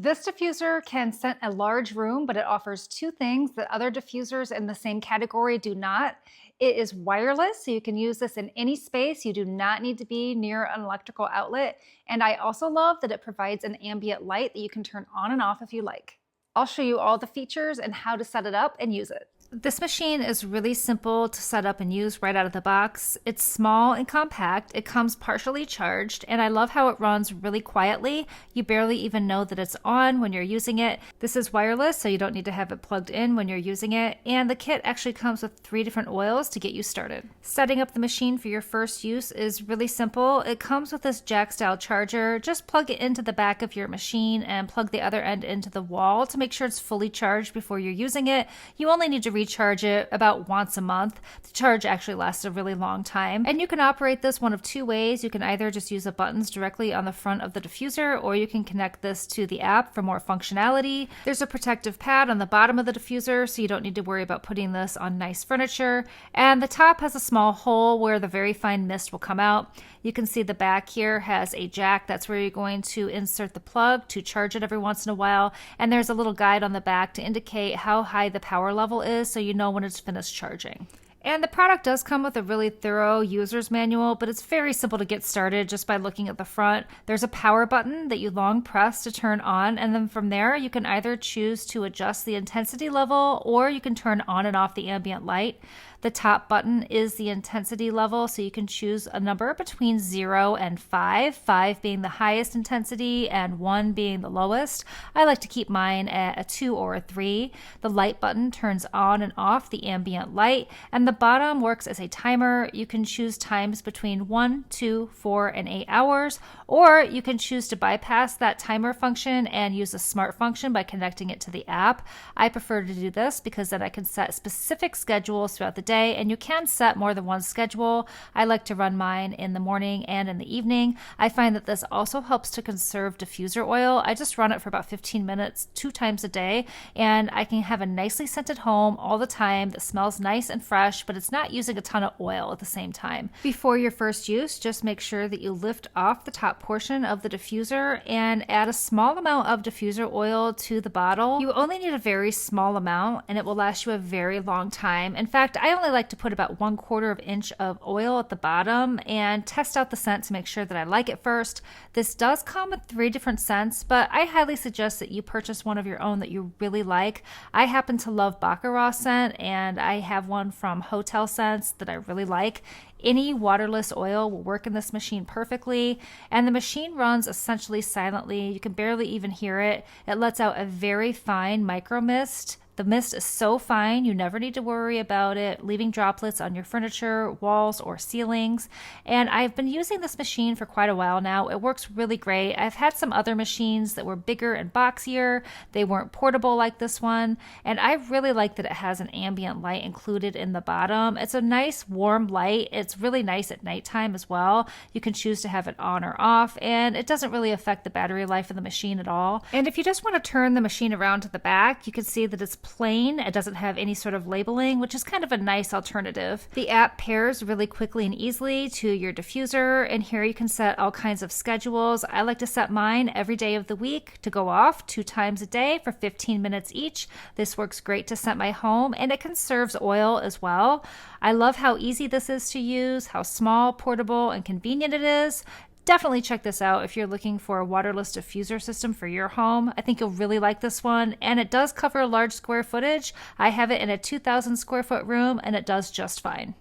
This diffuser can scent a large room, but it offers two things that other diffusers in the same category do not. It is wireless, so you can use this in any space. You do not need to be near an electrical outlet. And I also love that it provides an ambient light that you can turn on and off if you like. I'll show you all the features and how to set it up and use it. This machine is really simple to set up and use right out of the box. It's small and compact, it comes partially charged, and I love how it runs really quietly. You barely even know that it's on when you're using it. This is wireless, so you don't need to have it plugged in when you're using it, and the kit actually comes with 3 different oils to get you started. Setting up the machine for your first use is really simple. It comes with this jack-style charger. Just plug it into the back of your machine and plug the other end into the wall to make sure it's fully charged before you're using it. You only need to recharge it about once a month. The charge actually lasts a really long time. And you can operate this one of 2 ways. You can either just use the buttons directly on the front of the diffuser, or you can connect this to the app for more functionality. There's a protective pad on the bottom of the diffuser, so you don't need to worry about putting this on nice furniture. And the top has a small hole where the very fine mist will come out. You can see the back here has a jack. That's where you're going to insert the plug to charge it every once in a while. And there's a little guide on the back to indicate how high the power level is, so you know when it's finished charging. And the product does come with a really thorough user's manual, but it's very simple to get started just by looking at the front. There's a power button that you long press to turn on, and then from there you can either choose to adjust the intensity level, or you can turn on and off the ambient light. The top button is the intensity level, so you can choose a number between 0 and 5, 5 being the highest intensity and 1 being the lowest. I like to keep mine at a 2 or a 3. The light button turns on and off the ambient light, and the bottom works as a timer. You can choose times between 1, 2, 4, and 8 hours, or you can choose to bypass that timer function and use a smart function by connecting it to the app. I prefer to do this because then I can set specific schedules throughout the day, and you can set more than one schedule. I like to run mine in the morning and in the evening. I find that this also helps to conserve diffuser oil. I just run it for about 15 minutes 2 times a day, and I can have a nicely scented home all the time that smells nice and fresh, but it's not using a ton of oil at the same time. Before your first use, just make sure that you lift off the top portion of the diffuser and add a small amount of diffuser oil to the bottle. You only need a very small amount, and it will last you a very long time. In fact, I only like to put about 1/4 inch of oil at the bottom and test out the scent to make sure that I like it first. This does come with 3 different scents, but I highly suggest that you purchase one of your own that you really like. I happen to love Baccarat scent, and I have one from Hotel Scents that I really like. Any waterless oil will work in this machine perfectly, and the machine runs essentially silently. You can barely even hear it. It lets out a very fine micro mist. The mist is so fine, you never need to worry about it leaving droplets on your furniture, walls, or ceilings. And I've been using this machine for quite a while now. It works really great. I've had some other machines that were bigger and boxier. They weren't portable like this one. And I really like that it has an ambient light included in the bottom. It's a nice warm light. It's really nice at nighttime as well. You can choose to have it on or off, and it doesn't really affect the battery life of the machine at all. And if you just want to turn the machine around to the back, you can see that it's plain. It doesn't have any sort of labeling, which is kind of a nice alternative. The app pairs really quickly and easily to your diffuser, and here you can set all kinds of schedules. I like to set mine every day of the week to go off 2 times a day for 15 minutes each. This works great to scent my home, and it conserves oil as well. I love how easy this is to use, how small, portable, and convenient it is. Definitely check this out if you're looking for a waterless diffuser system for your home. I think you'll really like this one, and it does cover large square footage. I have it in a 2,000 square foot room, and it does just fine.